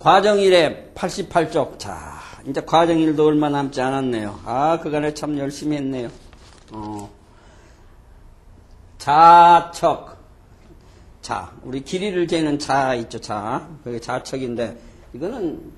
과정일에 88쪽. 자, 이제 과정일도 얼마 남지 않았네요. 아, 그간에 참 열심히 했네요. 자척. 자, 우리 길이를 재는 자 있죠, 자. 그게 자척인데, 이거는,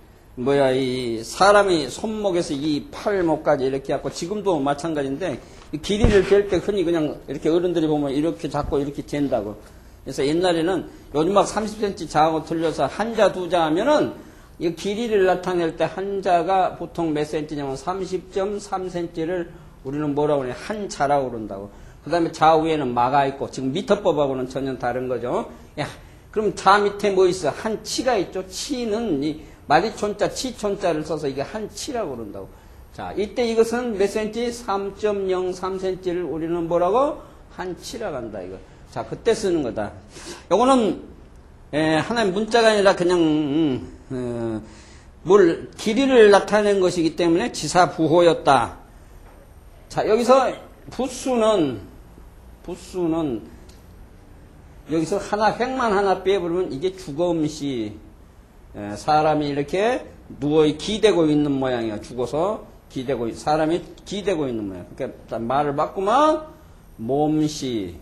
이 사람이 손목에서 이 팔목까지 이렇게 갖고, 지금도 마찬가지인데, 이 길이를 잴 때 흔히 그냥 이렇게 어른들이 보면 이렇게 잡고 이렇게 잰다고. 그래서 옛날에는 요즘 막 30cm 자하고 틀려서 한자, 두자 하면은 이 길이를 나타낼 때 한자가 보통 몇 cm냐면 30.3cm를 우리는 뭐라고 그래? 한자라고 그런다고. 그 다음에 자 위에는 마가 있고, 지금 미터법하고는 전혀 다른 거죠. 야, 그럼 자 밑에 뭐 있어? 한치가 있죠. 치는 이 마디촌자, 치촌자를 써서 이게 한치라고 그런다고. 자, 이때 이것은 몇 cm? 3.03cm를 우리는 뭐라고? 한치라고 한다, 이거. 자, 그때 쓰는 거다. 요거는, 하나의 문자가 아니라 그냥, 길이를 나타낸 것이기 때문에 지사부호였다. 자, 여기서 부수는, 여기서 획만 하나 빼버리면 이게 주거음시. 사람이 이렇게 기대고 있는 모양이야. 죽어서 사람이 기대고 있는 모양. 그러니까 말을 바꾸면 몸시.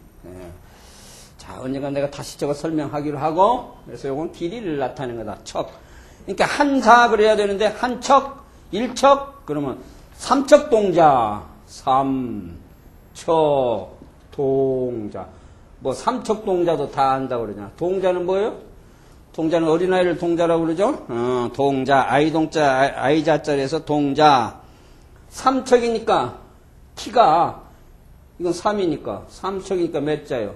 자, 언젠가 내가 다시 저거 설명하기로 하고, 그래서 요건 길이를 나타내는 거다. 척. 그러니까 한자 그래야 되는데, 한척, 일척, 그러면 삼척 동자, 삼척 동자. 삼척 동자도 다 한다고 그러냐. 동자는 뭐예요? 동자는 어린아이를 동자라고 그러죠? 동자, 아이동자, 아이자자리에서 동자. 삼척이니까, 키가, 이건 3이니까, 삼척이니까 몇 자요?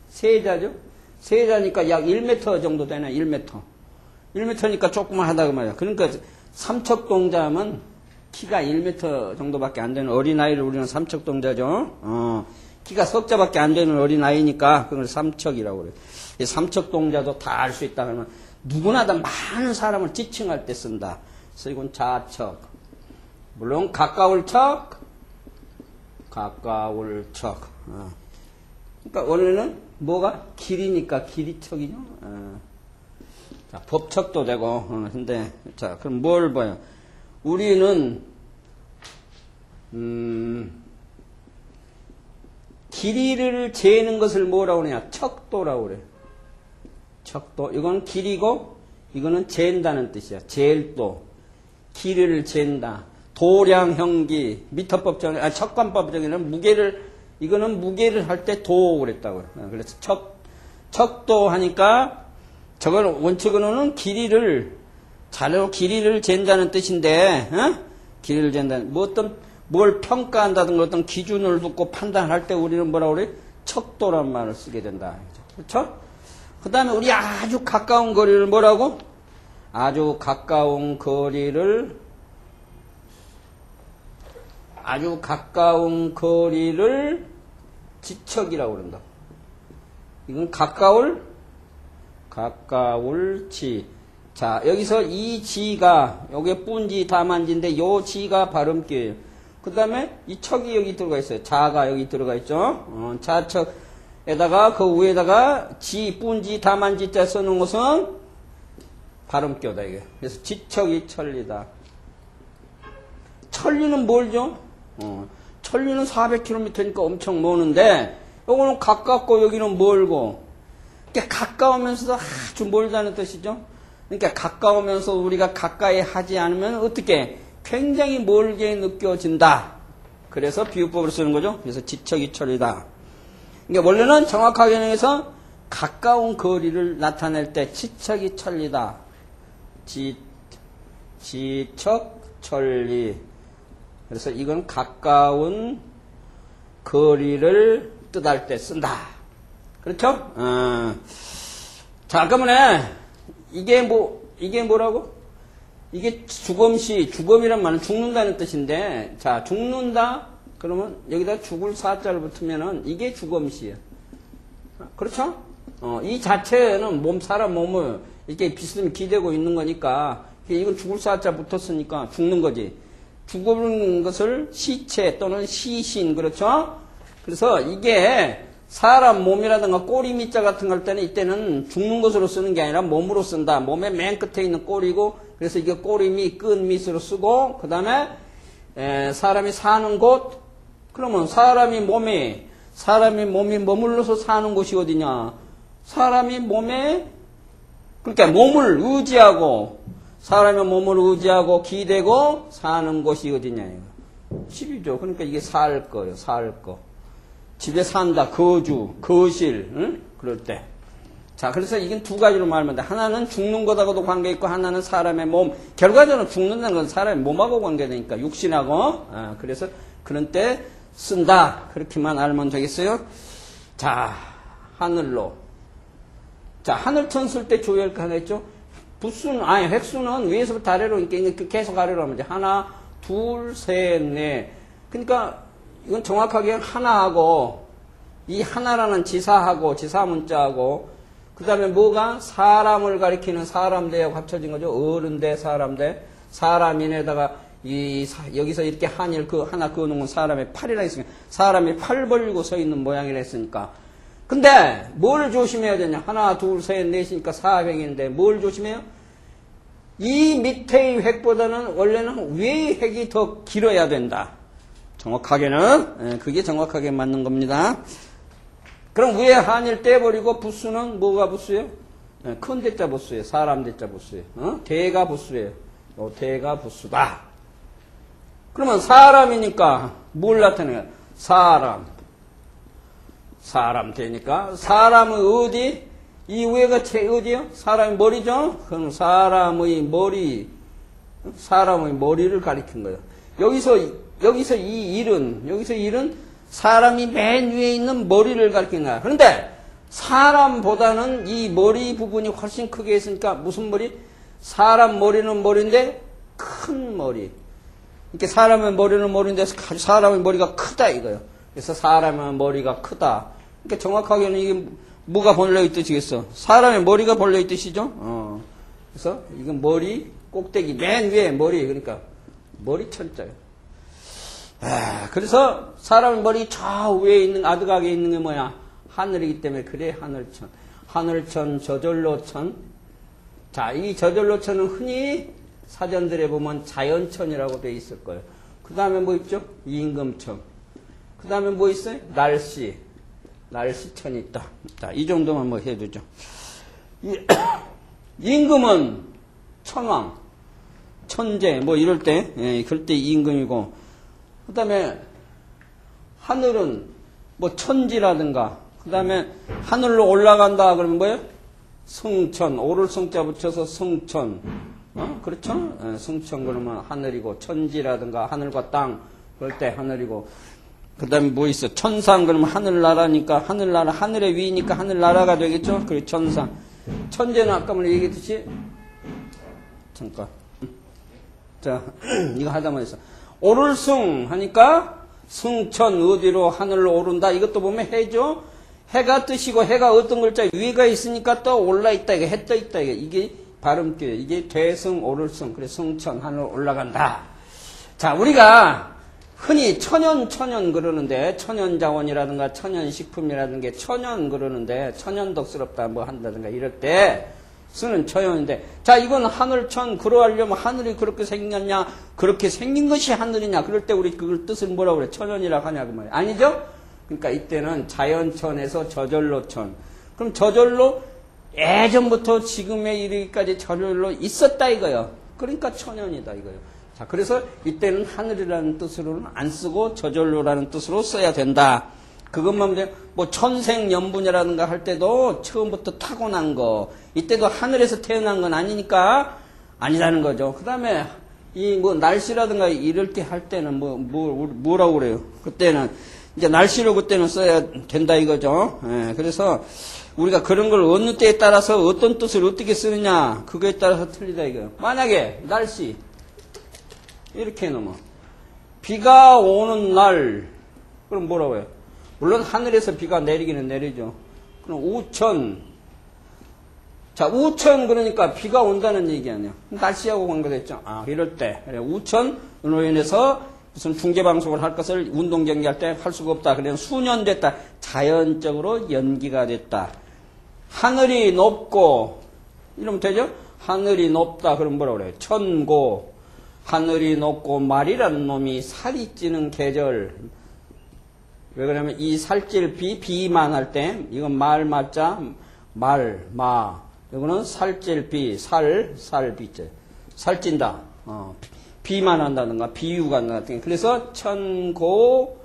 세자죠? 세자니까 약 1m 정도 되네, 1m. 1m니까 조금만 하다고 말이야. 그러니까 삼척동자면 키가 1m 정도밖에 안 되는 어린아이를 우리는 삼척동자죠. 키가 석자밖에 안 되는 어린아이니까 그걸 삼척이라고 그래요. 삼척동자도 다 알 수 있다 그러면 누구나 다 많은 사람을 지칭할 때 쓴다. 그래서 이건 자척. 물론 가까울 척. 그러니까 원래는 뭐가? 길이니까 길이척이죠. 자, 법척도 되고, 근데, 자, 그럼 뭘 봐요? 우리는, 길이를 재는 것을 뭐라고 그러냐? 척도라고 그래. 척도. 이건 길이고, 이거는 잰다는 뜻이야. 잴도. 길이를 잰다. 도량형기. 미터법적, 척관법적에는 이거는 무게를 할 때 도 그랬다고요. 그래서 척도 하니까, 저걸 원칙으로는 길이를 잰다는 뜻인데, 길이를 잰다는, 뭘 평가한다든가 어떤 기준을 두고 판단할 때 우리는 뭐라고 그래? 척도란 말을 쓰게 된다. 그렇죠? 그 다음에 우리 아주 가까운 거리를 뭐라고? 아주 가까운 거리를 지척이라고 그런다. 이건 가까울 지. 자, 여기서 이 지가, 요게 뿐지, 다만지인데, 요 지가 발음기예요. 그 다음에 이 척이 여기 들어가 있어요. 자가 여기 들어가 있죠. 자척에다가, 그 위에다가 지, 뿐지, 다만지자 써놓은 것은 발음교다, 이게. 그래서 지척이 천리다. 천리는 뭘죠? 천리는 400km니까 엄청 머는데, 요거는 가깝고 여기는 멀고, 그러니까 가까우면서도 아주 멀다는 뜻이죠. 그러니까 가까우면서 우리가 가까이 하지 않으면 어떻게 굉장히 멀게 느껴진다. 그래서 비유법을 쓰는 거죠. 그래서 지척이 천리다. 그러니까 원래는 정확하게 해서 가까운 거리를 나타낼 때 지척이 천리다. 지척 천리. 그래서 이건 가까운 거리를 뜻할 때 쓴다. 그렇죠? 자, 그러면 이게 뭐라고? 이게 죽음이란 말은 죽는다는 뜻인데, 자, 죽는다? 그러면 여기다 죽을 사자를 붙으면은 이게 죽음시야. 그렇죠? 이 자체는 사람 몸을 이렇게 비스듬히 기대고 있는 거니까, 이건 죽을 사자 붙었으니까 죽는 거지. 죽은 것을 시체 또는 시신, 그렇죠? 그래서 이게 사람 몸이라든가 꼬리 밑자 같은 걸 때는 이때는 죽는 것으로 쓰는 게 아니라 몸으로 쓴다. 몸의 맨 끝에 있는 꼬리고 그래서 이게 꼬리 밑, 끝 밑으로 쓰고 그 다음에 사람이 사는 곳 그러면 사람이 몸이 머물러서 사는 곳이 어디냐? 사람이 몸에 그러니까 몸을 의지하고 사람의 몸을 의지하고 기대고 사는 곳이 어디냐? 집이죠. 그러니까 이게 살 거예요. 살 거. 집에 산다. 거주, 거실, 응? 그럴 때. 자, 그래서 이건 두 가지로 말하면 돼. 하나는 죽는 것하고도 관계있고, 하나는 사람의 몸. 결과적으로 죽는다는 건 사람의 몸하고 관계되니까, 육신하고. 그래서 그런 때 쓴다. 그렇게만 알면 되겠어요. 자, 하늘로. 자, 하늘천 쓸 때 주의할 거 하나 있죠? 획수는 위에서부터 아래로, 그러니까 계속 아래로 하면 돼. 하나, 둘, 셋, 넷. 그러니까, 이건 정확하게 하나하고 이 하나라는 지사하고 지사문자하고 그 다음에 뭐가 사람을 가리키는 사람대하고 합쳐진 거죠. 어른대 사람대 사람인에다가 여기서 이렇게 한일 그 하나 그어놓은 건 사람의 팔이라 했으니까 사람이 팔 벌리고 서 있는 모양이라 했으니까 근데 뭘 조심해야 되냐. 하나 둘 셋 넷이니까 4획인데 뭘 조심해요? 이 밑에의 획보다는 원래는 위의 획이 더 길어야 된다. 정확하게는 그게 정확하게 맞는 겁니다. 그럼 위에 한일 떼버리고 부수는 뭐가 부수예요? 큰 대자 부수예요. 사람 대자 부수예요. 대가 부수예요. 대가 부수다. 그러면 사람이니까 뭘 나타내요? 사람 되니까 사람의 어디? 이 위에가 어디요? 사람의 머리죠? 그럼 사람의 머리를 가리킨 거예요. 여기서 이 일은 사람이 맨 위에 있는 머리를 가리키는 거야. 그런데 사람보다는 이 머리 부분이 훨씬 크게 있으니까 무슨 머리? 사람 머리는 머리인데 큰 머리. 이렇게 사람의 머리는 머리인데 사람의 머리가 크다 이거예요. 그래서 사람의 머리가 크다. 그러니까 정확하게는 이게 뭐가 벌려 있듯이겠어? 사람의 머리가 벌려 있듯이죠? 그래서 이건 머리 꼭대기 맨 위에 머리 그러니까 머리 천자예요. 그래서 사람의 머리 저 위에 있는 아득하게 있는 게 뭐야? 하늘이기 때문에 그래 하늘천. 하늘천 저절로천. 자, 이 저절로천은 흔히 사전들에 보면 자연천이라고 되어 있을 거예요. 그 다음에 뭐 있죠? 임금천. 그 다음에 뭐 있어요? 날씨천이 있다. 자, 이 정도만 뭐 해두죠. 임금은 천왕, 천재 뭐 이럴 때 그럴 때 임금이고 그 다음에 하늘은 뭐 천지라든가 그 다음에 하늘로 올라간다 그러면 뭐예요? 성천 오를 성자 붙여서 성천 그렇죠? 성천 그러면 하늘이고 천지라든가 하늘과 땅 그럴 때 하늘이고 그 다음에 뭐 있어? 천상 그러면 하늘나라니까 하늘나라 하늘의 위니까 하늘나라가 되겠죠? 그리고 천상 천재는 아까 뭐 얘기했듯이 잠깐 자 이거 하다 보니까 오를 승 하니까 승천 어디로 하늘로 오른다. 이것도 보면 해죠. 해가 뜻이고 해가 어떤 글자 위가 있으니까 또 올라 있다. 이게 해 떠 있다. 이게 발음기예요. 이게 대승 오를 승. 그래서 승천 하늘로 올라간다. 자 우리가 흔히 천연 그러는데 천연자원이라든가 천연식품이라든가 천연 그러는데 천연덕스럽다 뭐 한다든가 이럴 때 쓰는 천연인데 자 이건 하늘천 그러하려면 하늘이 그렇게 생겼냐 그렇게 생긴 것이 하늘이냐 그럴 때 우리 그걸 뜻을 뭐라고 그래 천연이라고 하냐 그 말이야 아니죠? 그러니까 이때는 자연천에서 저절로천 그럼 저절로 예전부터 지금에 이르기까지 저절로 있었다 이거예요. 그러니까 천연이다 이거예요. 자 그래서 이때는 하늘이라는 뜻으로는 안 쓰고 저절로라는 뜻으로 써야 된다. 그것만 뭐 천생연분이라든가 할 때도 처음부터 타고난 거 이때도 하늘에서 태어난 건 아니니까 아니라는 거죠. 그 다음에 이 뭐 날씨라든가 이럴 때 할 때는 뭐라고 그래요? 그때는 이제 날씨로 그때는 써야 된다 이거죠. 그래서 우리가 그런 걸 어느 때에 따라서 어떤 뜻을 어떻게 쓰느냐 그거에 따라서 틀리다 이거예요. 만약에 날씨 이렇게 해놓으면 비가 오는 날 그럼 뭐라고 해요? 물론 하늘에서 비가 내리기는 내리죠. 그럼 우천. 자, 우천 그러니까 비가 온다는 얘기 아니야. 날씨하고 관계됐죠. 이럴 때. 우천으로 인해서 무슨 중계방송을 할 것을 운동경기할 때 할 수가 없다. 그래서 수년 됐다. 자연적으로 연기가 됐다. 하늘이 높고 이러면 되죠? 하늘이 높다. 그럼 뭐라고 그래요? 천고. 하늘이 높고 말이라는 놈이 살이 찌는 계절. 왜 그러냐면 이 살찔 비만 할 때 이건 말 맞자 마. 이거는 살찔 살비째. 살찐다. 비만 한다든가 비유가 한다 같은 게. 그래서 천고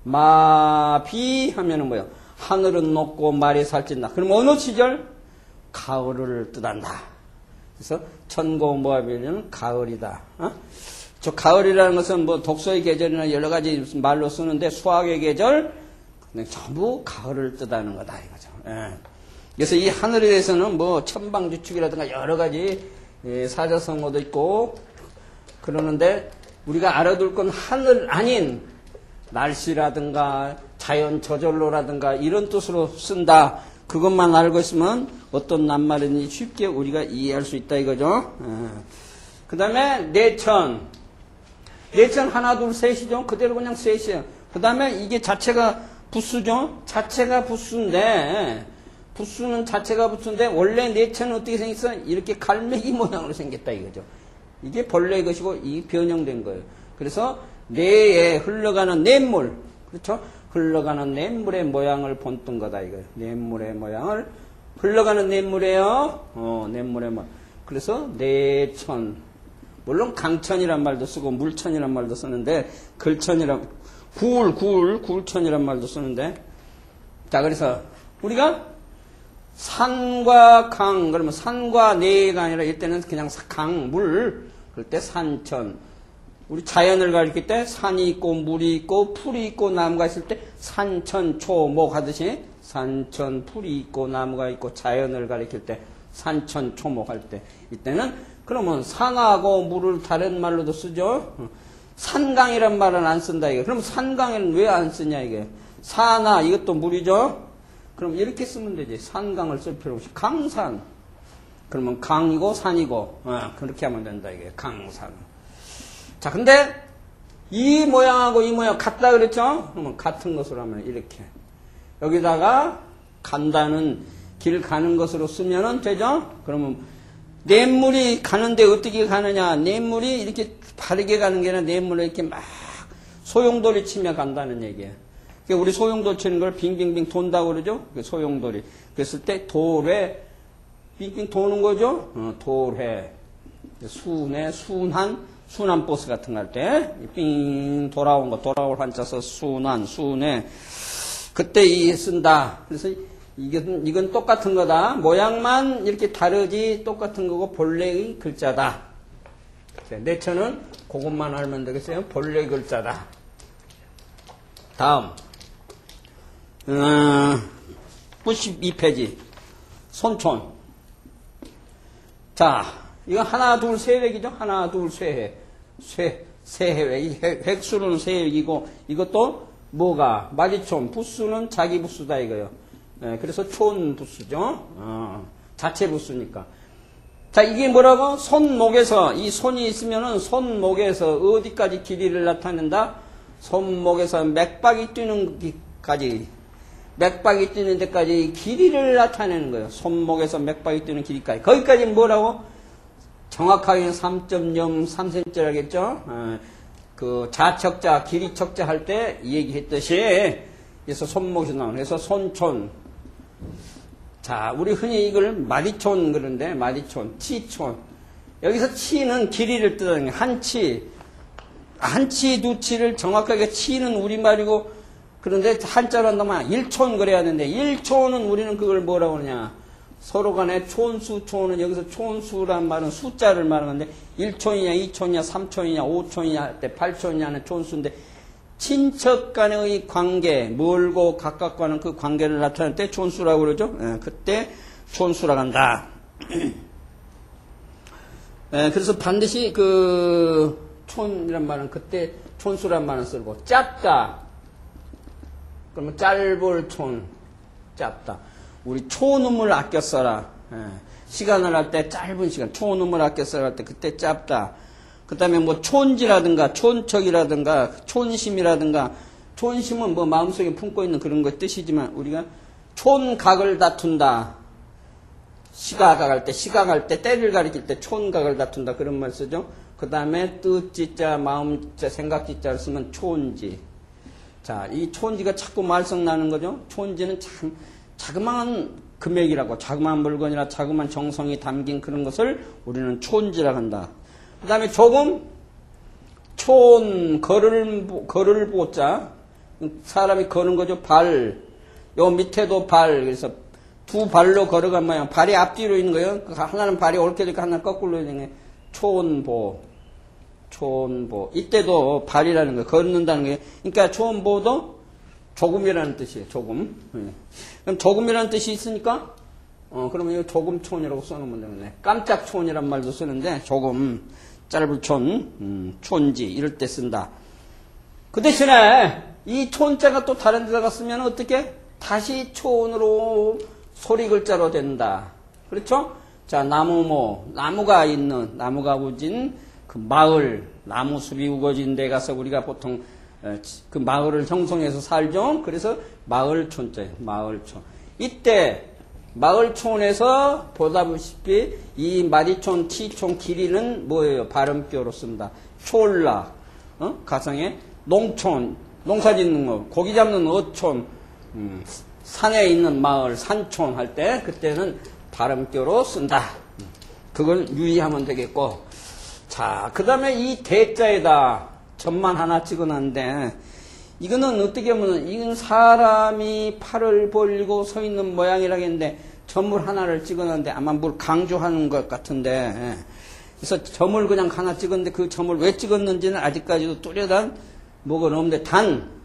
마비 하면은 뭐예요? 하늘은 높고 말이 살찐다. 그럼 어느 시절? 가을을 뜻한다. 그래서 천고 마비는 가을이다. 저 가을이라는 것은 뭐 독서의 계절이나 여러 가지 말로 쓰는데 수학의 계절 전부 가을을 뜻하는 거다 이거죠. 예. 그래서 이 하늘에 대해서는 뭐 천방지축이라든가 여러 가지 사자성어도 있고 그러는데 우리가 알아둘 건 하늘 아닌 날씨라든가 자연 저절로라든가 이런 뜻으로 쓴다. 그것만 알고 있으면 어떤 낱말인지 쉽게 우리가 이해할 수 있다 이거죠. 그 다음에 내천 하나 둘 셋이죠. 그대로 그냥 셋이에요. 그 다음에 이게 자체가 부수죠. 자체가 부수인데 부수는 자체가 부수인데 원래 내천은 어떻게 생겼어? 이렇게 갈매기 모양으로 생겼다 이거죠. 이게 본래의 것이고 이 변형된 거예요. 그래서 내에 흘러가는 냇물, 그렇죠? 흘러가는 냇물의 모양을 본뜬 거다 이거예요. 냇물의 모양을 흘러가는 냇물이에요. 냇물의 모양. 그래서 내천. 물론 강천이란 말도 쓰고 물천이란 말도 쓰는데 글천이란 굴천이란 말도 쓰는데 자 그래서 우리가 산과 강 그러면 산과 내가 아니라 이때는 그냥 강, 물 그럴 때 산천 우리 자연을 가리킬 때 산이 있고 물이 있고 풀이 있고 나무가 있을 때 산천 초목 하듯이 산천 풀이 있고 나무가 있고 자연을 가리킬 때 산천 초목 할 때 이때는 그러면 산하고 물을 다른 말로도 쓰죠. 산강이란 말은 안 쓴다 이게. 그럼 산강에는 왜 안 쓰냐 이게. 산하 이것도 물이죠. 그럼 이렇게 쓰면 되지. 산강을 쓸 필요 없이 강산. 그러면 강이고 산이고 그렇게 하면 된다 이게. 강산. 자 근데 이 모양하고 이 모양 같다 그랬죠. 그러면 같은 것으로 하면 이렇게. 여기다가 간다는 길 가는 것으로 쓰면은 되죠. 그러면 냇물이 가는데 어떻게 가느냐. 냇물이 이렇게 바르게 가는 게 아니라 냇물을 이렇게 막 소용돌이 치며 간다는 얘기예요. 그러니까 우리 소용돌이 치는 걸 빙빙빙 돈다고 그러죠. 소용돌이. 그랬을 때 돌에 빙빙 도는 거죠. 돌에. 순회, 순환 버스 같은 거 할 때 빙 돌아온 거, 돌아올 한자서 순회. 그때 이 쓴다. 그래서 이건 똑같은 거다. 모양만 이렇게 다르지 똑같은 거고 본래의 글자다. 내천은 그것만 알면 되겠어요. 본래 글자다. 다음 92페이지 손촌. 자 이거 하나 둘 세획이죠. 하나 둘 세획 세획 획수는 세획이고 이것도 뭐가 마지촌 부수는 자기 부수다 이거요. 네, 그래서 촌부수죠. 자체 부수니까. 자, 이게 뭐라고? 손목에서, 이 손이 있으면은 손목에서 어디까지 길이를 나타낸다? 손목에서 맥박이 뛰는 데까지, 맥박이 뛰는 데까지 길이를 나타내는 거예요. 손목에서 맥박이 뛰는 길이까지. 거기까지 뭐라고? 정확하게는 3.03cm라겠죠? 그 자척자, 길이 척자 할 때 얘기했듯이, 그래서 손목에서 나오는, 그래서 손촌. 자, 우리 흔히 이걸 마디촌 그러는데, 마디촌, 치촌. 여기서 치는 길이를 뜻하는 게, 한 치, 두 치를 정확하게 치는 우리말이고, 그런데 한자로 한다면 1촌 그래야 되는데, 1촌은 우리는 그걸 뭐라고 하느냐. 서로 간에 촌수촌은 여기서 촌수란 말은 숫자를 말하는데, 1촌이냐, 2촌이냐, 3촌이냐, 5촌이냐 할 때 8촌이냐는 촌수인데, 친척 간의 관계, 멀고 가깝고 하는 그 관계를 나타낼 때 촌수라고 그러죠. 그때 촌수라고 한다. 그래서 반드시 그 촌이란 말은 그때 촌수란 말은 쓰고 짧다. 그러면 짧을 촌, 짧다. 우리 초음을 아껴 써라. 시간을 할 때 짧은 시간, 초음을 아껴 써라 할 때 그때 짧다. 그 그 다음에 뭐 촌지라든가 촌척이라든가 촌심이라든가 촌심은 뭐 마음속에 품고 있는 그런 것 뜻이지만 우리가 촌각을 다툰다. 시각할 때 때를 가리킬 때 촌각을 다툰다 그런 말 쓰죠. 그 다음에 뜻지자 마음자 생각지자를 쓰면 촌지. 자, 이 촌지가 자꾸 말썽 나는 거죠. 촌지는 참 자그마한 금액이라고 자그마한 물건이나 자그마한 정성이 담긴 그런 것을 우리는 촌지라고 한다. 그 다음에 조금 걸을 보자. 사람이 거는 거죠. 발. 요 밑에도 발. 그래서 두 발로 걸어간 모양. 발이 앞뒤로 있는 거예요. 하나는 발이 옳게 되고 하나는 거꾸로 있는 거예요. 촌보. 이때도 발이라는 거예요. 걷는다는 거예요. 그러니까 촌보도 조금이라는 뜻이에요. 조금. 그럼 조금이라는 뜻이 있으니까 그러면 이거 조금촌이라고 써놓으면 되겠네. 깜짝촌이란 말도 쓰는데 조금 짧은 촌지 이럴 때 쓴다. 그 대신에 이 촌자가 또 다른 데다가 쓰면 어떻게? 다시 촌으로 소리 글자로 된다. 그렇죠? 자, 나무가 우진 그 마을, 나무숲이 우거진 데 가서 우리가 보통 그 마을을 형성해서 살죠. 그래서 마을촌자예요. 마을촌. 이때 마을촌에서 보다시피 이 마디촌, 티촌, 길이는 뭐예요? 발음표로 씁니다. 촐라, 가상의 농촌, 농사 짓는 거, 고기 잡는 어촌, 산에 있는 마을, 산촌 할 때 그때는 발음표로 쓴다. 그걸 유의하면 되겠고. 자, 그 다음에 이 대자에다 점만 하나 찍어놨는데 이거는 어떻게 보면 이건 사람이 팔을 벌리고 서 있는 모양이라겠는데 점을 하나를 찍어놨는데 아마 뭘 강조하는 것 같은데 그래서 점을 그냥 하나 찍었는데 그 점을 왜 찍었는지는 아직까지도 뚜렷한 뭐가 없는데 단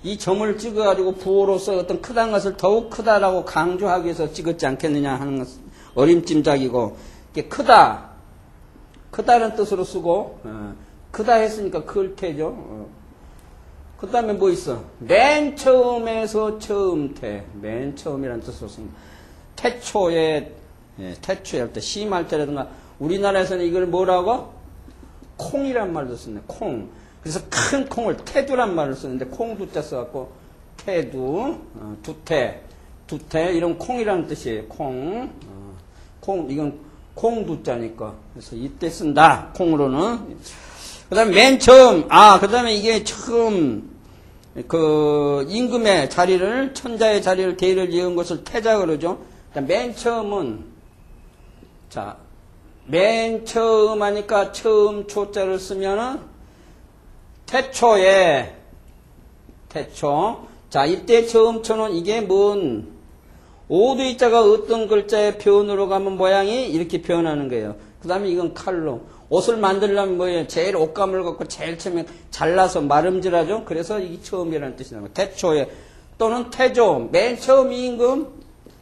이 점을 찍어가지고 부호로서 어떤 크다는 것을 더욱 크다라고 강조하기 위해서 찍었지 않겠느냐 하는 것은 어림짐작이고 이게 크다는 뜻으로 쓰고 크다 했으니까 클 테죠. 그 다음에 뭐 있어? 맨 처음에서 처음태. 맨 처음이라는 뜻으로 씁니다. 태초에 할 때, 시임할 때라든가, 우리나라에서는 이걸 뭐라고? 콩이란 말도 쓰네. 콩. 그래서 큰 콩을 태두란 말을 쓰는데, 콩두자 써갖고, 태두, 두태, 이런 콩이라는 뜻이에요. 콩. 이건 콩두자니까. 그래서 이때 쓴다. 콩으로는. 그 다음에 맨 처음, 그 다음에 이게 처음, 임금의 자리를, 천자의 자리를, 대의를 이은 것을 태자 그러죠. 맨 처음은, 자, 맨 처음 하니까 처음 초자를 쓰면은, 태초. 자, 이때 처음 초는 이게 뭔, 오두이자가 어떤 글자의 표현으로 가면 모양이 이렇게 표현하는 거예요. 그 다음에 이건 칼로. 옷을 만들려면 뭐예요? 제일 옷감을 갖고 제일 처음에 잘라서 마름질하죠? 그래서 이게 처음이라는 뜻이 나와요. 태초에. 또는 태조. 맨 처음 임금.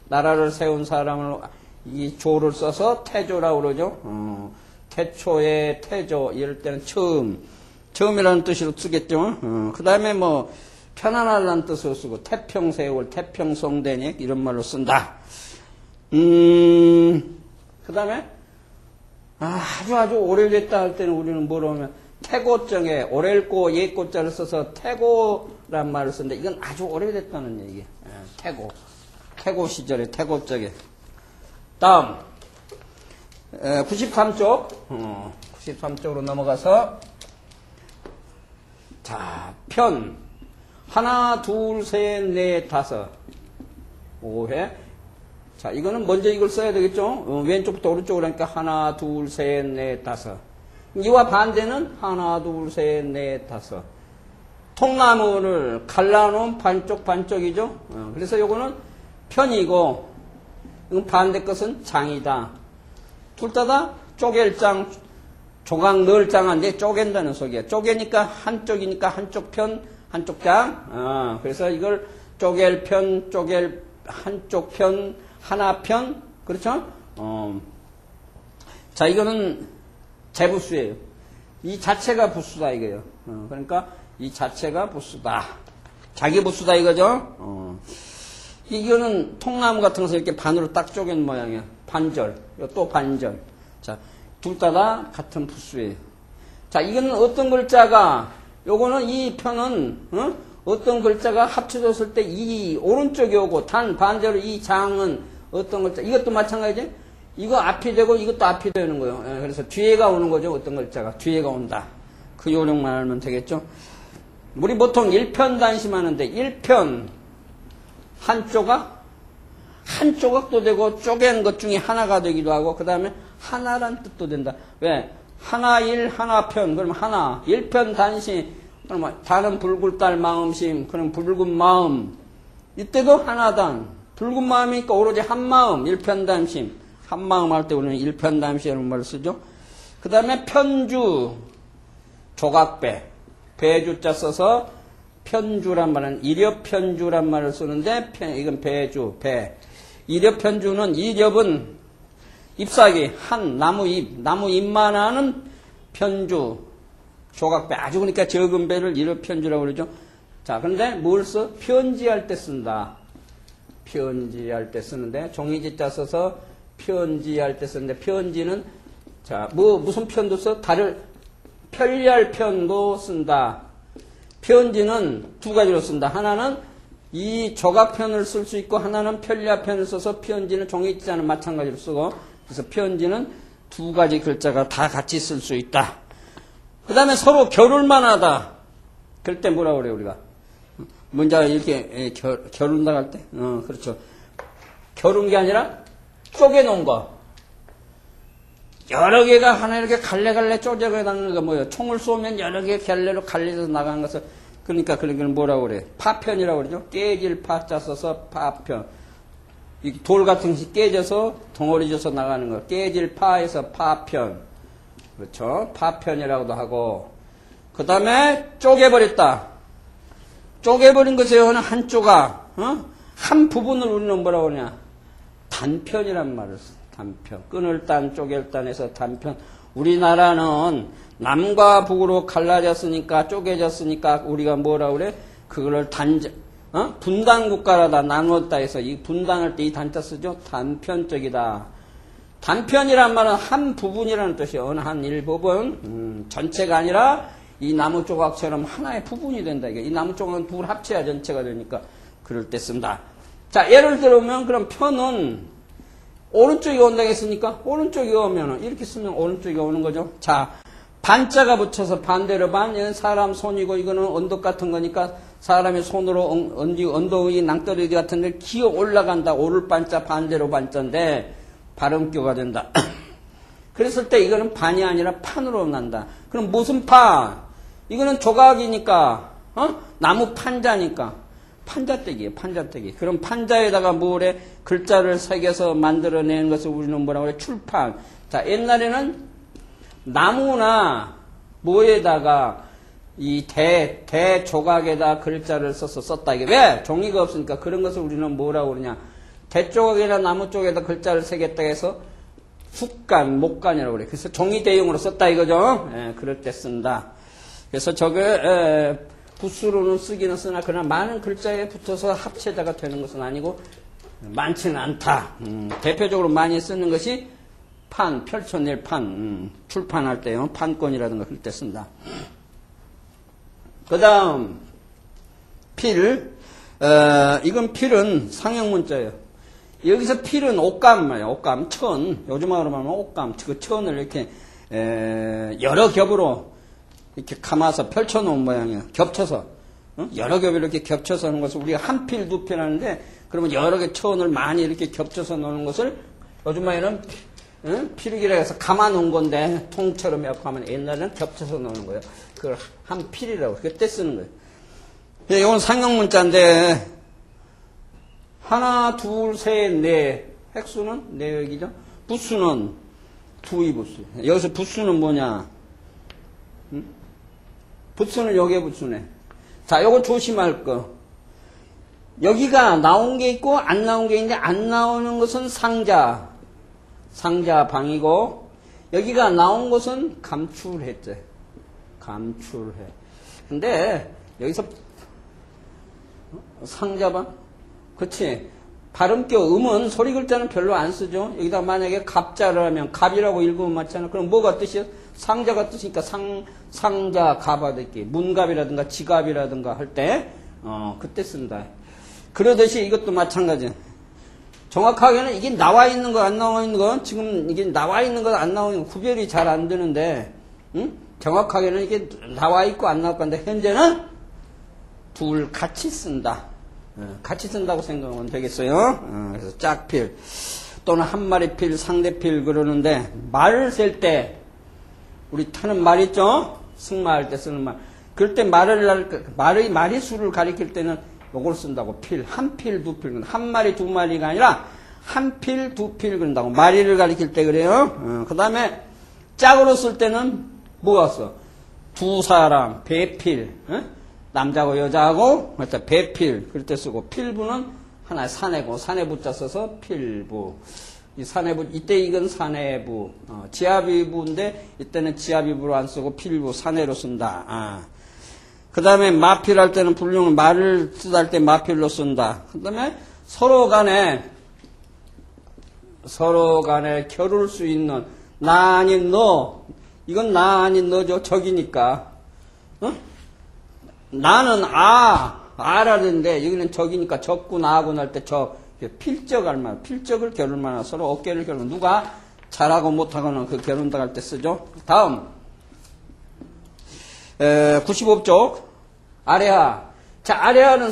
나라를 세운 사람을 이 조를 써서 태조라고 그러죠. 태초에 태조. 이럴 때는 처음이라는 뜻으로 쓰겠죠. 그 다음에 뭐, 편안하다는 뜻으로 쓰고, 태평세월, 태평성대닉, 이런 말로 쓴다. 그 다음에, 아주 오래됐다 할 때는 우리는 뭐로 하면, 태고정에, 오렐고, 옛고자를 써서 태고란 말을 쓰는데, 이건 아주 오래됐다는 얘기예요. 태고 시절에, 태고적에. 다음, 93쪽, 93쪽으로 넘어가서, 자, 편. 하나, 둘, 셋, 넷, 다섯. 5회. 자, 이거는 먼저 이걸 써야 되겠죠? 왼쪽부터 오른쪽으로 하니까 하나, 둘, 셋, 넷, 다섯. 이와 반대는 하나, 둘, 셋, 넷, 다섯. 통나무를 갈라놓은 반쪽이죠? 그래서 요거는 편이고, 이건 반대 것은 장이다. 둘 다 쪼갤 장, 조각 넣을 장한데 쪼갠다는 소리야. 쪼개니까 한쪽이니까 한쪽 편, 한쪽 장. 그래서 이걸 쪼갤 편, 한쪽 편, 하나 편. 그렇죠? 자, 이거는 재부수예요. 이 자체가 부수다 이거예요. 그러니까 이 자체가 부수다. 자기 부수다 이거죠? 이거는 통나무 같은 것을 이렇게 반으로 딱 쪼갠 모양이야. 반절. 또 반절. 자, 둘 다 같은 부수예요. 자, 이거는 어떤 글자가, 요거는 이 편은, 어떤 글자가 합쳐졌을 때 이 오른쪽이 오고, 반대로 이 장은 어떤 글자, 이것도 마찬가지지? 이거 앞이 되고 이것도 앞이 되는 거예요. 그래서 뒤에가 오는 거죠. 어떤 글자가. 뒤에가 온다. 그 요령만 알면 되겠죠. 우리 보통 1편 단심하는데 1편 한 조각도 되고 쪼갠 것 중에 하나가 되기도 하고 그 다음에 하나란 뜻도 된다. 왜? 하나 일 하나 편 그럼 하나 1편 단심 그러면 다른 붉을달 마음심 그럼 붉은 마음 이때도 하나단 붉은 마음이니까 오로지 한 마음 1편 단심 한 마음 할 때 우리는 1편 단심이라는 말을 쓰죠. 그 다음에 편주 조각배 배주자 써서 편주란 말은 이렵편주란 말을 쓰는데 이건 배주 배 이렵편주는 이렵은 잎사귀 한 나무 잎만 하는 편주 조각배 아주 그러니까 적은 배를 이렵편주라고 그러죠. 자 그런데 뭘 써? 편지할 때 쓴다. 편지할 때 쓰는데 종이지자 써서 편지할 때 쓰는데 편지는 자 무슨 편도 써? 달을 편리할 편도 쓴다. 편지는 두 가지로 쓴다. 하나는 이 조각편을 쓸 수 있고 하나는 편리할 편을 써서 편지는 종이지자는 마찬가지로 쓰고 그래서 편지는 두 가지 글자가 다 같이 쓸 수 있다. 그 다음에 서로 겨룰만 하다. 그럴 때 뭐라고 그래요 우리가? 먼저 이렇게 겨룬 나갈 때? 그렇죠. 겨룬 게 아니라 쪼개놓은 거. 여러 개가 하나 이렇게 갈래갈래 쪼개가 나가는 거 뭐예요? 총을 쏘면 여러 개 갈래로 갈려서 나가는 것을 그러니까 그런 걸 뭐라고 그래? 파편이라고 그러죠. 깨질 파자 써서 파편. 이 돌 같은 것이 깨져서 덩어리 져서 나가는 거. 깨질 파에서 파편. 그렇죠. 파편이라고도 하고. 그 다음에 쪼개버렸다. 쪼개버린 것에 한 조각, 한 부분을 우리는 뭐라고 하냐? 단편이란 말을 써. 단편. 끊을 단, 쪼갤 단에서 단편. 우리나라는 남과 북으로 갈라졌으니까, 쪼개졌으니까, 우리가 뭐라고 그래? 그거를 분단국가라다 나누었다 해서, 이 분단할 때 이 단자 쓰죠? 단편적이다. 단편이란 말은 한 부분이라는 뜻이에요. 어느 한 일부분. 전체가 아니라, 이 나무 조각처럼 하나의 부분이 된다. 이게. 이 나무 조각은 둘 합쳐야 전체가 되니까, 그럴 때 쓴다. 자, 예를 들면, 그럼 편은, 오른쪽이 온다고 했으니까 오른쪽이 오면은 이렇게 쓰면 오른쪽이 오는 거죠. 자, 반자가 붙여서 반대로 반, 이건 사람 손이고 이거는 언덕 같은 거니까 사람의 손으로 언덕이 낭떠러지 같은 데 기어 올라간다. 오를 반자 반대로 반자인데 발음교가 된다. 그랬을 때 이거는 반이 아니라 판으로 난다. 그럼 무슨 판? 이거는 조각이니까 나무 판자니까 판자떼기예요. 판자떼기. 그럼 판자에다가 뭐래? 글자를 새겨서 만들어낸 것을 우리는 뭐라고 그래? 출판. 자, 옛날에는 나무나 뭐에다가 이 대조각에다 글자를 써서 썼다. 이게 왜? 종이가 없으니까 그런 것을 우리는 뭐라고 그러냐? 대조각이나 나무 쪽에다 글자를 새겼다 해서 숫간, 목간이라고 그래. 그래서 종이 대용으로 썼다 이거죠? 예, 그럴 때 쓴다. 그래서 저게 붓으로는 쓰기는 쓰나 그러나 많은 글자에 붙어서 합체자가 되는 것은 아니고 많지는 않다. 대표적으로 많이 쓰는 것이 판, 펼쳐낼 판, 출판할 때요. 판권이라든가 그럴 때 쓴다. 그 다음 필, 이건 필은 상형문자예요. 여기서 필은 옷감 말이에요. 옷감, 천. 요즘으로 말하면 옷감. 그 천을 이렇게 여러 겹으로 이렇게 감아서 펼쳐놓은 모양이에요. 겹쳐서. 여러 겹을 이렇게 겹쳐서 하는 것을 우리가 한 필, 두 필 하는데, 그러면 여러 개 천을 많이 이렇게 겹쳐서 놓는 것을 요즘 말에는 필이라 해서 감아놓은 건데, 통처럼 이렇게 하면 옛날에는 겹쳐서 놓는 거예요. 그걸 한 필이라고 그때 쓰는 거예요. 이건 상형문자인데, 하나, 둘, 셋, 넷. 획수는 네 획이죠. 부수는 두의 부수. 여기서 부수는 뭐냐? 부수는 여기에 부수네. 자, 요거 조심할 거. 여기가 나온 게 있고 안 나온 게 있는데 안 나오는 것은 상자 방이고 여기가 나온 것은 감출했죠. 감출해. 근데 여기서 상자 방? 그치? 발음격 음은 소리 글자는 별로 안 쓰죠. 여기다 만약에 갑자를 하면 갑이라고 읽으면 맞잖아. 그럼 뭐가 뜻이야? 상자가 뜻이니까 상자 갑아듣기. 문갑이라든가 지갑이라든가 할 때, 그때 쓴다. 그러듯이 이것도 마찬가지야. 정확하게는 이게 나와 있는 거 안 나와 있는 거 지금 이게 나와 있는 거 안 나와 있는 거 구별이 잘 안 되는데 정확하게는 이게 나와 있고 안 나올 건데 현재는 둘 같이 쓴다. 같이 쓴다고 생각하면 되겠어요. 그래서 짝필 또는 한 마리 필, 상대필 그러는데 말을 셀 때 우리 타는 말 있죠? 승마할 때 쓰는 말. 그럴 때 마리수를 가리킬 때는 요걸 쓴다고 필, 한 필, 두 필, 한 마리, 두 마리가 아니라 한 필, 두 필 그런다고 마리를 가리킬 때 그래요. 그 다음에 짝으로 쓸 때는 뭐가 써? 두 사람, 배필, 남자하고 여자하고 배필 그럴 때 쓰고 필부는 하나 사내고 사내부자 써서 필부. 이 사내부 이때 이건 사내부, 지하비부인데 이때는 지하비부로 안 쓰고 필부 사내로 쓴다. 그 다음에 마필할 때는 불용을 말을 쓰다 할 때 마필로 쓴다. 그 다음에 서로 간에 겨룰 수 있는 나 아닌 너. 이건 나 아닌 너죠. 적이니까. 나는 아라는데 여기는 적이니까 적고 나하고 날 때 필적할 말. 필적을 겨룰 만한 서로 어깨를 겨루는 누가 잘하고 못하고는 그 겨룬다 할 때 쓰죠. 다음. 95쪽 아래하. 자, 아래하는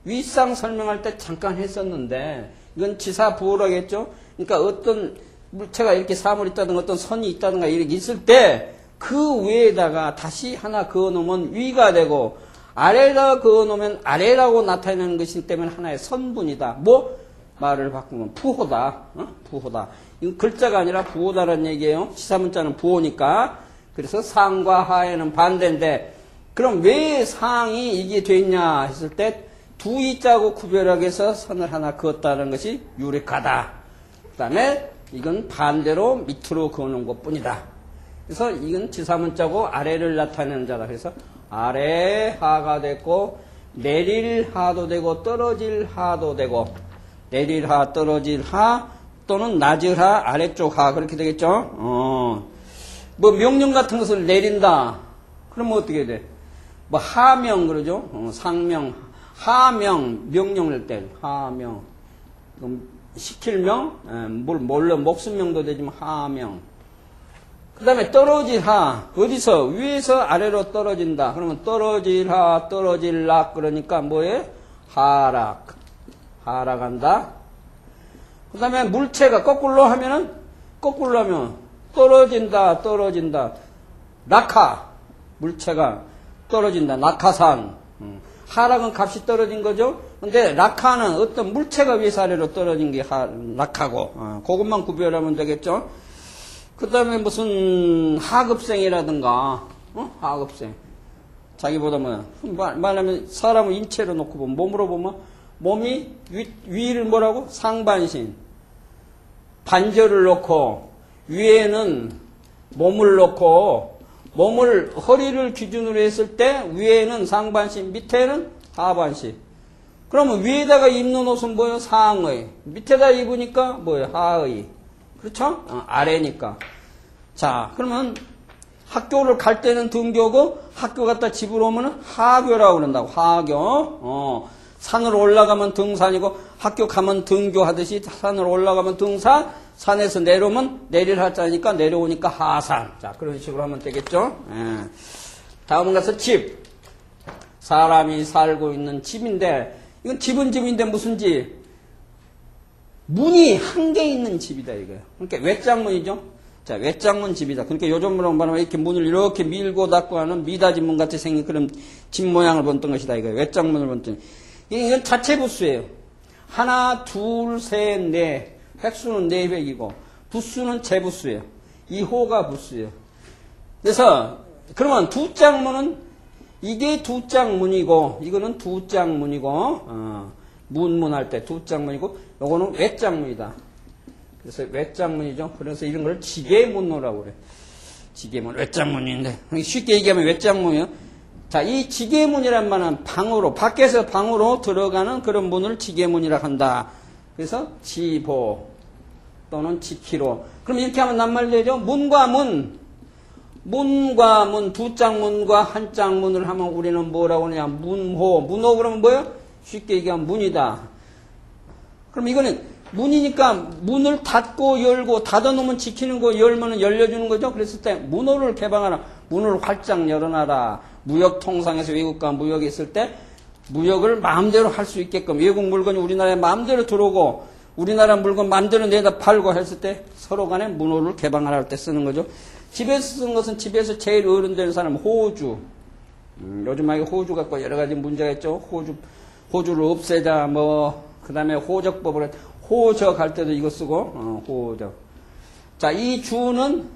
윗상 설명할 때 잠깐 했었는데 이건 지사 부호라겠죠. 그러니까 어떤 물체가 이렇게 사물이 있다든가 어떤 선이 있다든가 이렇게 있을 때 그 위에다가 다시 하나 그어놓으면 위가 되고 아래에다 그어놓으면 아래라고 나타내는 것이기 때문에 하나의 선분이다. 뭐? 말을 바꾸면 부호다. 부호다. 이건 글자가 아니라 부호다라는 얘기예요. 지사문자는 부호니까. 그래서 상과 하에는 반대인데 그럼 왜 상이 이게 돼 있냐 했을 때 두 이자고 구별하기 위해서 선을 하나 그었다는 것이 유력하다. 그 다음에 이건 반대로 밑으로 그어놓은 것 뿐이다. 그래서 이건 지사문자고 아래를 나타내는 자다. 그래서 아래 하가 됐고 내릴 하도 되고 떨어질 하도 되고 내릴 하 떨어질 하 또는 낮을 하 아래쪽 하 그렇게 되겠죠. 뭐 명령 같은 것을 내린다. 그러면 어떻게 돼? 뭐 하명 그러죠. 상명, 하명, 명령을 때 하명. 시킬 명, 물론 목숨명도 되지만 하명. 그 다음에 떨어질 하. 어디서? 위에서 아래로 떨어진다. 그러면 떨어질 하, 떨어질 락. 그러니까 뭐예요? 하락. 하락한다. 그 다음에 물체가 거꾸로 하면은, 거꾸로 하면 떨어진다, 떨어진다. 낙하. 물체가 떨어진다. 낙하산. 하락은 값이 떨어진 거죠. 근데 낙하는 어떤 물체가 위에서 아래로 떨어진 게 낙하고. 그것만 구별하면 되겠죠. 그 다음에 무슨 하급생이라든가, 하급생. 자기보다 말하면 사람을 인체로 놓고 보면, 몸으로 보면, 몸이 위를 뭐라고? 상반신. 반절을 놓고, 위에는 몸을 놓고, 몸을, 허리를 기준으로 했을 때, 위에는 상반신, 밑에는 하반신. 그러면 위에다가 입는 옷은 뭐예요? 상의. 밑에다 입으니까 뭐예요? 하의. 그렇죠? 아래니까. 자, 그러면 학교를 갈 때는 등교고 학교 갔다 집으로 오면은 하교라고 그런다고. 하교. 산으로 올라가면 등산이고 학교 가면 등교하듯이 산으로 올라가면 등산, 산에서 내려오면 내릴 하자니까 내려오니까 하산. 자, 그런 식으로 하면 되겠죠? 다음은 가서 집. 사람이 살고 있는 집인데 이건 집은 집인데 무슨 집? 문이 한 개 있는 집이다 이거예요. 그러니까 외장문이죠. 자, 외장문 집이다. 그러니까 요즘으로 말하면 이렇게 문을 이렇게 밀고 닫고 하는 미닫이 문 같이 생긴 그런 집 모양을 본뜬 것이다 이거예요. 외장문을 본뜬. 이건 자체 부수예요. 하나, 둘, 셋, 넷. 획수는 4획이고 부수는 재부수예요. 2호가 부수예요. 그래서 그러면 두 짝문은 이게 두 짝문이고 이거는 두 짝문이고 문문할 때 두 짝문이고 요거는 외짝문이다. 그래서 외짝문이죠. 그래서 이런 걸 지게문호라고 그래. 지게문, 외짝문인데 쉽게 얘기하면 외짝문이요. 자, 이 지게문이란 말은 방으로 밖에서 방으로 들어가는 그런 문을 지게문이라 한다. 그래서 지보 또는 지키로. 그럼 이렇게 하면 낱말 되죠? 문과 문. 문과 문, 두 짝문과 한 짝문을 하면 우리는 뭐라고 하느냐? 문호. 문호 그러면 뭐예요? 쉽게 얘기하면 문이다. 그럼 이거는 문이니까 문을 닫고 열고 닫아놓으면 지키는 거, 열면 열려주는 거죠. 그랬을 때 문호를 개방하라. 문을 활짝 열어놔라. 무역 통상에서 외국과 무역이 있을 때 무역을 마음대로 할 수 있게끔 외국 물건이 우리나라에 마음대로 들어오고 우리나라 물건 마음대로 내다 팔고 했을 때 서로 간에 문호를 개방하라 할 때 쓰는 거죠. 집에서 쓰는 것은 집에서 제일 어른 되는 사람은 호주. 요즘 막 호주 갖고 여러 가지 문제가 있죠. 호주를 없애자, 그 다음에 호적법을, 호적 할 때도 이거 쓰고, 호적. 자, 이 주는,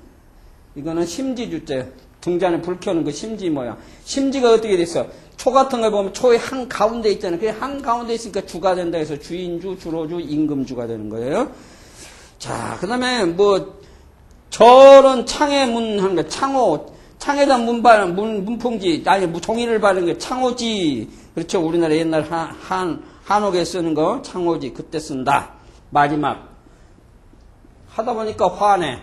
이거는 심지주제. 등잔에 불 켜는 그 심지 뭐야. 심지가 어떻게 돼 있어? 초 같은 걸 보면 초의 한 가운데 있잖아요. 그게 한 가운데 있으니까 주가 된다 해서 주인주, 주로주, 임금주가 되는 거예요. 자, 그 다음에 절은 창에 문 하는 거, 창호. 창에다 문풍지, 아니, 종이를 바르는 게 창호지. 그렇죠. 우리나라 옛날 한옥에 쓰는 거, 창호지. 그때 쓴다. 마지막. 하다 보니까 화내.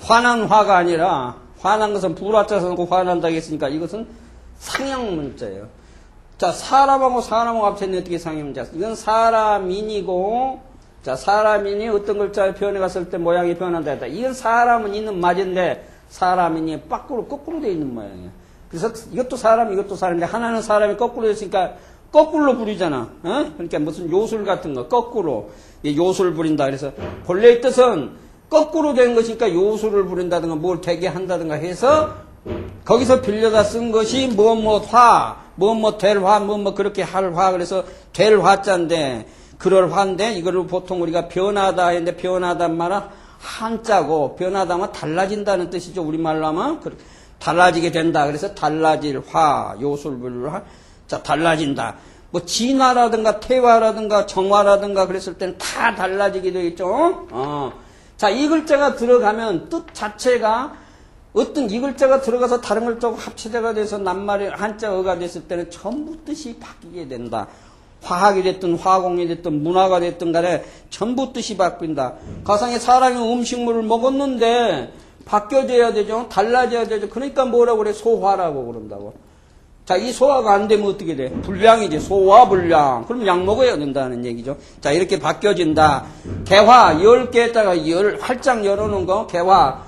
화난 화가 아니라, 화난 것은 불화자 써놓고 화난다고 했으니까 이것은 상형문자예요. 자, 사람하고 사람하고 합쳤는데 어떻게 상형문자? 이건 사람인이고, 자, 사람인이 어떤 글자를 표현해 갔을 때 모양이 변한다 했다. 이건 사람은 있는 맞은데, 사람인이 거꾸로 되어 있는 모양이에요. 그래서 이것도 사람인데, 하나는 사람이 거꾸로 됐으니까, 거꾸로 부리잖아. 그러니까 무슨 요술 같은 거, 거꾸로. 요술 부린다. 그래서, 본래의 뜻은, 거꾸로 된 것이니까 요술을 부린다든가 뭘 되게 한다든가 해서 거기서 빌려다 쓴 것이 화, 될 화, 그렇게 할 화. 그래서 될 화자인데 그럴 화인데 이거를 보통 우리가 변하다 했는데 변하단 말은 한자고 변하다면 달라진다는 뜻이죠. 우리말로 하면 달라지게 된다. 그래서 달라질 화, 요술 부를 화. 자, 달라진다. 진화라든가 태화라든가 정화라든가 그랬을 때는 다 달라지게 되겠죠. 자, 이 글자가 들어가면 뜻 자체가 어떤 이 글자가 들어가서 다른 글자하고 합체자가 돼서 낱말이 한자어가 됐을 때는 전부 뜻이 바뀌게 된다. 화학이 됐든 화공이 됐든 문화가 됐든 간에 전부 뜻이 바뀐다. 가상의 사람이 음식물을 먹었는데 바뀌어져야 되죠. 달라져야 되죠. 그러니까 뭐라고 그래? 소화라고 그런다고. 자, 이 소화가 안 되면 어떻게 돼? 불량이지. 소화 불량. 그럼 약 먹어야 된다는 얘기죠. 자, 이렇게 바뀌어진다. 개화, 10개에다가 활짝 열어놓은 거, 개화.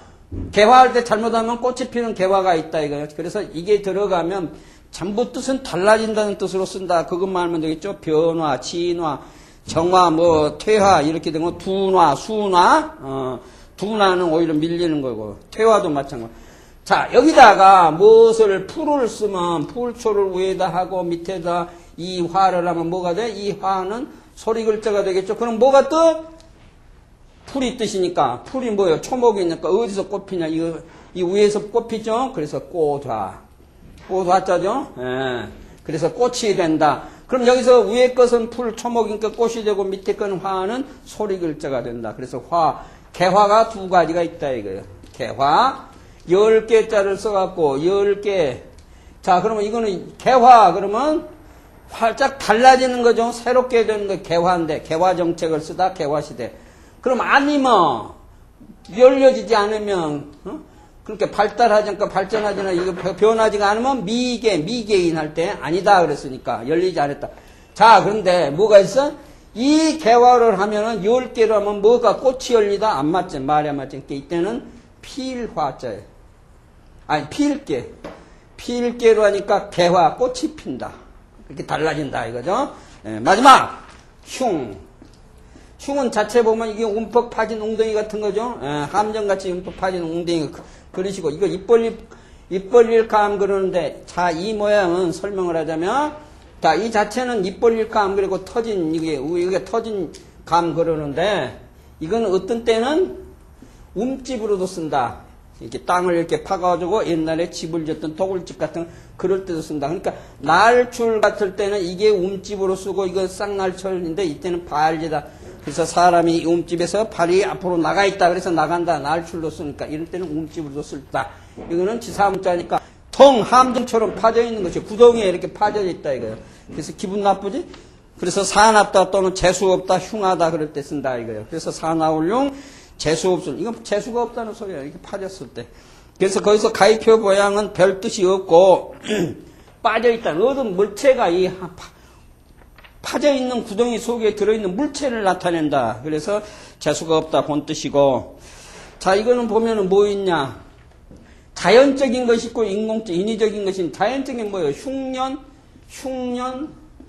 개화할 때 잘못하면 꽃이 피는 개화가 있다, 이거예요. 그래서 이게 들어가면 전부 뜻은 달라진다는 뜻으로 쓴다. 그것만 알면 되겠죠. 변화, 진화, 정화, 퇴화, 이렇게 되면 둔화, 순화. 둔화는 오히려 밀리는 거고, 퇴화도 마찬가지. 자, 여기다가 무엇을 풀을 쓰면 풀초를 위에다 하고 밑에다 이 화를 하면 뭐가 돼? 이 화는 소리 글자가 되겠죠. 그럼 뭐가 떠? 풀이 뜻이니까. 풀이 뭐예요? 초목이니까 어디서 꽃피냐? 이 위에서 꽃피죠? 그래서 꽃화. 꽃화자죠? 예. 그래서 꽃이 된다. 그럼 여기서 위에 것은 풀, 초목이니까 꽃이 되고 밑에 건 화는 소리 글자가 된다. 그래서 개화가 두 가지가 있다 이거예요. 개화. 10개자를 써갖고 10개. 자, 그러면 이거는 개화 그러면 활짝 달라지는 거죠. 새롭게 되는 거 개화인데 개화 정책을 쓰다 개화시대. 그럼 아니면 열려지지 않으면 그렇게 발달하지 않고 발전하지 않아 이거 변하지가 않으면 미개인 할 때 아니다 그랬으니까 열리지 않았다. 자, 그런데 뭐가 있어? 이 개화를 하면은 10개로 하면 뭐가 꽃이 열리다 안 맞지. 말이 안 맞지. 이때는 필화자예요. 아니, 필개로 하니까 개화, 꽃이 핀다. 이렇게 달라진다, 이거죠. 예, 마지막, 흉은 자체 보면 이게 움퍽 파진 웅덩이 같은 거죠. 예, 함정같이 움퍽 파진 웅덩이 그러시고, 이거 입 벌릴 감 그러는데, 자, 이 모양은 설명을 하자면, 자, 이 자체는 입 벌릴 감 그리고 이게 터진 감 그러는데, 이건 어떤 때는 움집으로도 쓴다. 이렇게 땅을 이렇게 파가지고 옛날에 집을 짓던 도굴집 같은 그럴 때도 쓴다. 그러니까 날출 같을 때는 이게 움집으로 쓰고 이거 쌍날철인데 이때는 발지다. 그래서 사람이 움집에서 발이 앞으로 나가 있다. 그래서 나간다. 날출로 쓰니까 이럴 때는 움집으로도 쓸다. 이거는 지사문자니까 함정처럼 파져 있는 것이 구덩이에 이렇게 파져 있다 이거예요. 그래서 기분 나쁘지? 그래서 사납다 또는 재수 없다, 흉하다 그럴 때 쓴다 이거예요. 그래서 사나울흉, 재수 없음. 이건 재수가 없다는 소리야. 이렇게 파졌을 때. 그래서 거기서 가위표 모양은 별 뜻이 없고 빠져있다는 어떤 물체가 이 파져있는 구덩이 속에 들어있는 물체를 나타낸다. 그래서 재수가 없다 본 뜻이고, 자 이거는 보면은 뭐 있냐, 자연적인 것이 있고 인위적인 것인, 자연적인 뭐예요? 흉년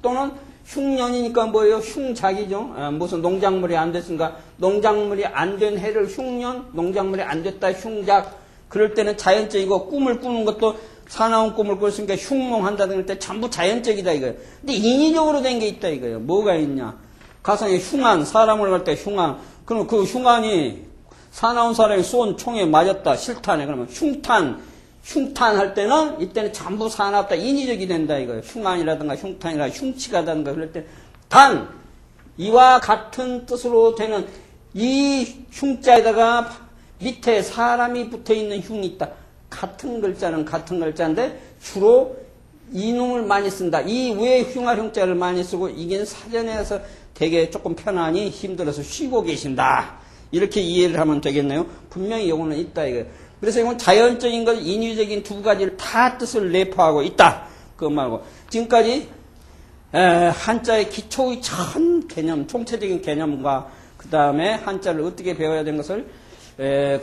또는 흉년이니까 뭐예요? 흉작이죠. 무슨 농작물이 안 됐으니까 농작물이 안 된 해를 흉년, 농작물이 안 됐다 흉작. 그럴 때는 자연적이고, 꿈을 꾸는 것도 사나운 꿈을 꿨으니까 흉몽한다든 그럴 때 전부 자연적이다 이거예요. 근데 인위적으로 된 게 있다 이거예요. 뭐가 있냐? 가상의 흉안, 사람을 갈 때 흉안. 그럼 그 흉안이 사나운 사람이 쏜 총에 맞았다, 실탄에. 그러면 흉탄할 때는, 이때는 전부 사납다, 인위적이 된다 이거예요. 흉안이라든가 흉탄이라든가 흉치가다든가 그럴 때, 단, 이와 같은 뜻으로 되는 이 흉자에다가 밑에 사람이 붙어 있는 흉이 있다. 같은 글자는 같은 글자인데 주로 이놈을 많이 쓴다. 이 왜 흉할 흉자를 많이 쓰고, 이게 사전에서 되게 조금 편안히 힘들어서 쉬고 계신다. 이렇게 이해를 하면 되겠네요. 분명히 이거는 있다 이거예요. 그래서 이건 자연적인 것, 인위적인 두 가지를 다 뜻을 내포하고 있다. 그거 말고 지금까지 한자의 기초의 전 개념, 총체적인 개념과 그 다음에 한자를 어떻게 배워야 되는 것을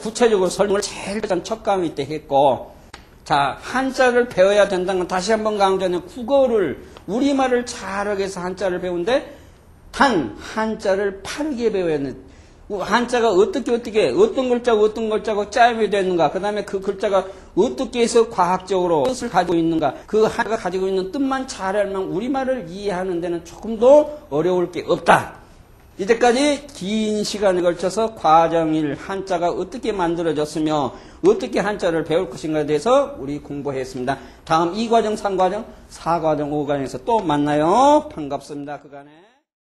구체적으로 설명을 제일 첫 강의 때 했고, 자 한자를 배워야 된다는 건 다시 한번 강조하면 국어를, 우리말을 잘하기 위해서 한자를 배우는데 단 한자를 바르게 배워야 하는, 한자가 어떤 글자고 짜임이 되는가, 그 다음에 그 글자가 어떻게 해서 과학적으로 뜻을 가지고 있는가, 그 한자가 가지고 있는 뜻만 잘 알면 우리말을 이해하는 데는 조금 더 어려울 게 없다. 이제까지 긴 시간에 걸쳐서 과정일 한자가 어떻게 만들어졌으며 어떻게 한자를 배울 것인가에 대해서 우리 공부했습니다. 다음 2과정, 3과정, 4과정, 5과정에서 또 만나요. 반갑습니다. 그간에.